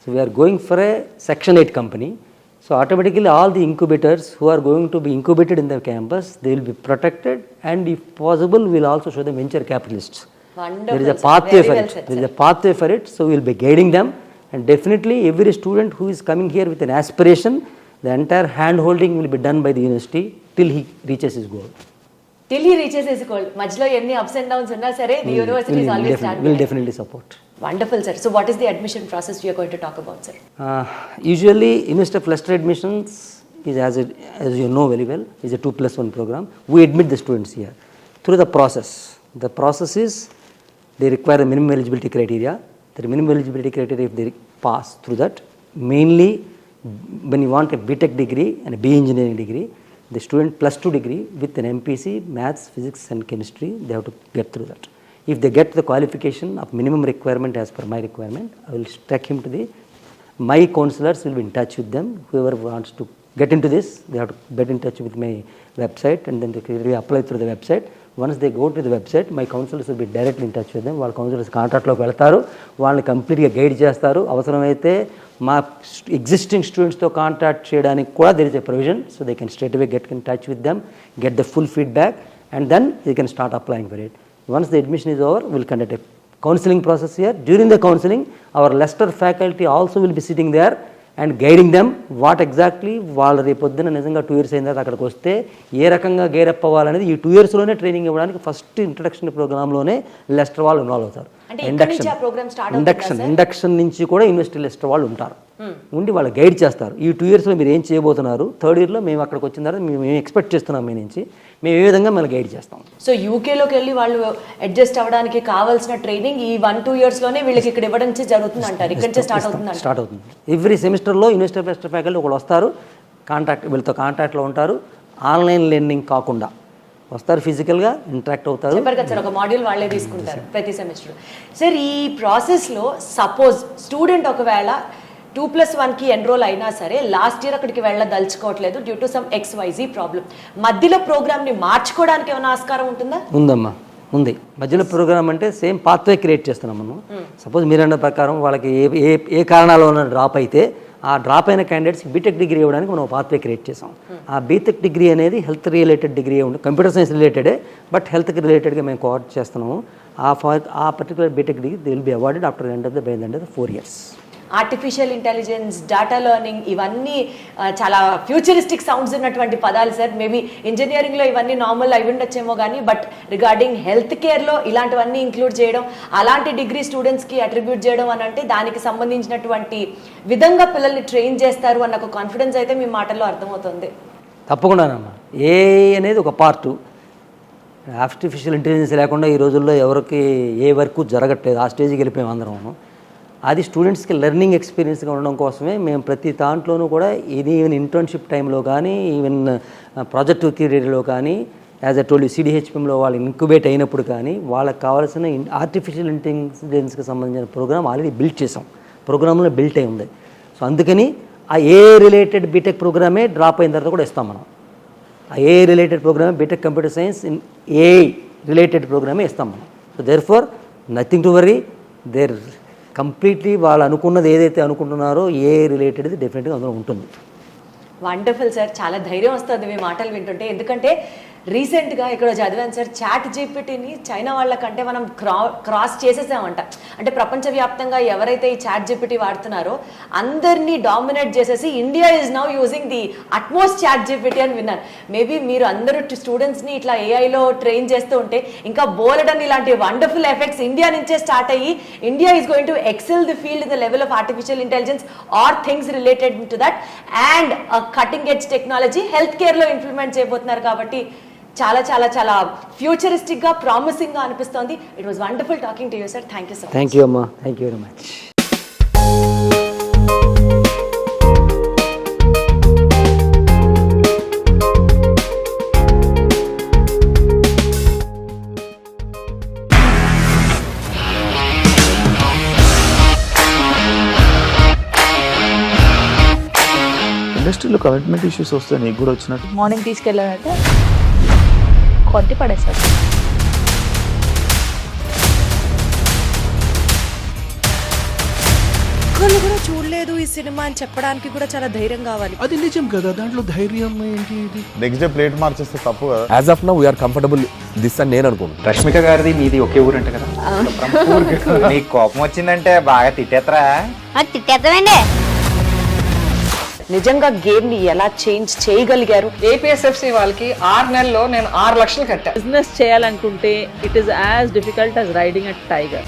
So we are going for a Section 8 company. So automatically all the incubators who are going to be incubated in the campus, they will be protected, and if possible we will also show them venture capitalists. Wonderful. There is a pathway for it. There is a pathway for it. So we will be guiding them, and definitely every student who is coming here with an aspiration, the entire hand holding will be done by the university till he reaches his goal. Till he reaches his goal. మధ్యలో ఎన్ని ups and downs ఉన్నా సరే, the university is always stand. Will definitely support. Wonderful, sir. So what is the admission process we are going to talk about, sir? Usually University of Leicester admissions is, as you know very well, is a 2+1 program. We admit the students here through the process. The process is they require a minimum eligibility criteria. The minimum eligibility criteria, if they pass through that, mainly when you want a BTech degree and a BE engineering degree, the student +2 degree with an MPC, maths, physics and chemistry, they have to get through that. If they get the qualification of minimum requirement as per my requirement, I will track him to my counselors will be in touch with them. Whoever wants to get into this, they have to get in touch with my website, and then they will apply through the website. Once they go to the website, my counselors will be directly in touch with them. వాళ్ళ counsellors కాంట్రాక్ట్లోకి వెళ్తారు, వాళ్ళని కంప్లీట్గా guide చేస్తారు. అవసరమైతే మా existing స్టూడెంట్స్తో contact చేయడానికి కూడా there is a provision, so they can straight away get in touch with them, get the full feedback, and then they can start applying for it. Once the admission is over, we will conduct a counseling process here. During the counseling, our Leicester faculty also will be sitting there and guiding them what exactly వాళ్ళు రేపొద్దున నిజంగా 2 years అయిన తర్వాత అక్కడికి వస్తే ఏ రకంగా గైరప్ అవ్వాలనేది ఈ 2 yearsలోనే training ఇవ్వడానికి ఫస్ట్ ఇంట్రడక్షన్ ప్రోగ్రాంలోనే లెస్టర్ వాళ్ళు ఇన్వాల్వ్ అవుతారు. అంటే ఇక్కడ నుంచి ఆ ప్రోగ్రామ్ స్టార్ట్ అవుతుందా? ఇండక్షన్ నుంచి కూడా యూనివర్సిటీ లెస్టర్ వాళ్ళు ఉంటారు, ఉండి వాళ్ళు గైడ్ చేస్తారు. ఈ 2 yearsలో మీరు ఏం చేయబోతున్నారు, 3rd yearలో మేము అక్కడికి వచ్చిన తర్వాత మేము ఎక్స్పెక్ట్ చేస్తున్నాం మీ నుంచి, మేము ఏ విధంగా మనం గైడ్ చేస్తాం. సో యూకేలోకి వెళ్ళి వాళ్ళు అడ్జస్ట్ అవ్వడానికి కావాల్సిన ట్రైనింగ్ ఈ 1-2 yearsలోనే వీళ్ళకి ఇక్కడ ఇవ్వడం జరుగుతుంది అంటారు, ఇక్కడ నుంచి స్టార్ట్ అవుతుంది. ఎవ్రీ సెమిస్టర్లో యూనివర్సిటీ లెస్టర్ ఫ్యాకల్టీ ఒకళ్ళు వస్తారు, వీళ్ళతో కాంటాక్ట్లో ఉంటారు. ఆన్లైన్ లెర్నింగ్ కాకుండా వస్తారు, ఫిజికల్గా ఇంటరాక్ట్ అవుతారు. చెప్పారు కదా సార్, ఒక మాడ్యూల్ వాళ్ళే తీసుకుంటారు ప్రతి సెమిస్టర్. సార్ ఈ ప్రాసెస్లో సపోజ్ స్టూడెంట్ ఒకవేళ 2+1కి ఎన్రోల్ అయినా సరే లాస్ట్ ఇయర్ అక్కడికి వెళ్ళదలుచుకోవట్లేదు due to some XYZ problem, మధ్యలో ప్రోగ్రామ్ని మార్చుకోవడానికి ఏమైనా ఆస్కారం ఉంటుందా? ఉందమ్మా, ఉంది. మధ్యలో ప్రోగ్రామ్ అంటే సేమ్ పాత్వే క్రియేట్ చేస్తున్నాం మనం. సపోజ్ మీరన్న ప్రకారం వాళ్ళకి ఏ కారణాల వల్ల డ్రాప్ అయితే ఆ డ్రాప్ అయిన క్యాండిడేట్స్కి బీటెక్ డిగ్రీ ఇవ్వడానికి మనం పాత్వే క్రియేట్ చేసాం. ఆ బీటెక్ డిగ్రీ అనేది హెల్త్ రిలేటెడ్ డిగ్రీ ఉంటుంది, కంప్యూటర్ సైన్స్ రిలేటెడే, బట్ హెల్త్కి రిలేటెడ్గా మేము కోఆర్డినేట్ చేస్తున్నాము. ఆ particular BTech degree they will be awarded after the end of the 4 years. Artificial intelligence, data learning ఇవన్నీ చాలా ఫ్యూచరిస్టిక్ సౌండ్స్ ఉన్నటువంటి పదాలు సార్. మేబీ ఇంజనీరింగ్లో ఇవన్నీ నార్మల్ అయి ఉండొచ్చేమో కానీ, బట్ రిగార్డింగ్ హెల్త్ కేర్లో ఇలాంటివన్నీ ఇంక్లూడ్ చేయడం, అలాంటి డిగ్రీ స్టూడెంట్స్కి అట్రిబ్యూట్ చేయడం అని అంటే దానికి సంబంధించినటువంటి విధంగా పిల్లల్ని ట్రైన్ చేస్తారు అన్న ఒక కాన్ఫిడెన్స్ అయితే మీ మాటల్లో అర్థమవుతుంది. తప్పకుండానమ్మా, ఏఐ అనేది ఒక పార్టు. ఆర్టిఫిషియల్ ఇంటెలిజెన్స్ లేకుండా ఈ రోజుల్లో ఎవరికి ఏ వర్క్ జరగట్లేదు, ఆ స్టేజ్కి వెళ్ళిపోయాం అందరం. అది స్టూడెంట్స్కి లెర్నింగ్ ఎక్స్పీరియన్స్గా ఉండడం కోసమే మేము ప్రతి దాంట్లోనూ కూడా ఈవెన్ ఇంటర్న్షిప్ టైంలో కానీ, ఈవెన్ ప్రాజెక్ట్ పీరియడ్లో కానీ, యాజ్ ఎ టోల్ CDHPMలో వాళ్ళు ఇంక్యుబేట్ అయినప్పుడు కానీ వాళ్ళకి కావాల్సిన ఆర్టిఫిషియల్ ఇంటెలిజెన్స్కి సంబంధించిన ప్రోగ్రామ్ ఆల్రెడీ బిల్డ్ చేసాం, ప్రోగ్రాంలో బిల్ట్ అయి ఉంది. సో అందుకని ఆ ఏ రిలేటెడ్ బీటెక్ ప్రోగ్రామే డ్రాప్ అయిన తర్వాత కూడా ఇస్తాం మనం. ఆ ఏ రిలేటెడ్ ప్రోగ్రామే BTech computer science in AI related ప్రోగ్రామే ఇస్తాం మనం. So there for nothing to worry, there completely వాళ్ళు అనుకున్నది ఏదైతే అనుకుంటున్నారో ఏ రిలేటెడ్ది డెఫినెట్గా అందులో ఉంటుంది. వండర్ఫుల్ సార్, చాలా ధైర్యం వస్తుంది మీ మాటలు వింటుంటే. ఎందుకంటే రీసెంట్గా ఇక్కడ చదివాను సార్, ChatGPTని చైనా వాళ్ళకంటే మనం క్రాస్ చేసేసామంట. అంటే ప్రపంచవ్యాప్తంగా ఎవరైతే ఈ ChatGPT వాడుతున్నారో అందరినీ డామినేట్ చేసేసి India is now using the utmost ChatGPT అని విన్నాను. మేబీ మీరు అందరూ స్టూడెంట్స్ని ఇట్లా ఏఐలో ట్రైన్ చేస్తూ ఉంటే ఇంకా బోలెడన్ ఇలాంటి వండర్ఫుల్ ఎఫెక్ట్స్ ఇండియా నుంచే స్టార్ట్ అయ్యి India is going to excel the field in the level of artificial intelligence or things related to that and cutting edge technology health కేర్లో ఇంప్లిమెంట్ చేయబోతున్నారు. కాబట్టి చాలా చాలా చాలా ఫ్యూచరిస్టిక్ గా, ప్రామిసింగ్ గా అనిపిస్తోంది. It was wonderful talking to you sir. Thank you so much. Thank you అమ్మా, థ్యాంక్ యూ వెరీ మచ్. ఇండస్ట్రీలో కమిట్మెంట్ ఇష్యూస్ వస్తే నీకు కూడా వచ్చినట్టు? మార్నింగ్ తీసుకెళ్ళాలంటే కొట్టి పడేసారు. ఒక్కళ్ళు కూడా చూడలేదు ఈ సినిమా అని చెప్పడానికి కూడా చాలా ధైర్యం కావాలి. అది నిజం కదా, దాంట్లో ధైర్యం ఏంటి? ఇది నెక్స్ట్ డే ప్లేట్ మార్చేస్తే తప్పు కదా. As of now we're comfortable this అని నేను అనుకుంటున్నాను. రష్మిక గారిది మీది ఒకే ఊరు అంటే కదా? నీకు కోపం వచ్చిందంటే బాగా తిట్టేత్తరా? తిట్టేద్దామండి. నిజంగా గేమ్ ని ఎలా చేంజ్ చేయగలిగారు? APSFC వాళ్ళకి 6 నెలల్లో నేను 6 లక్షలు కట్టా. బిజినెస్ చేయాలనుకుంటే it is as difficult as riding a tiger.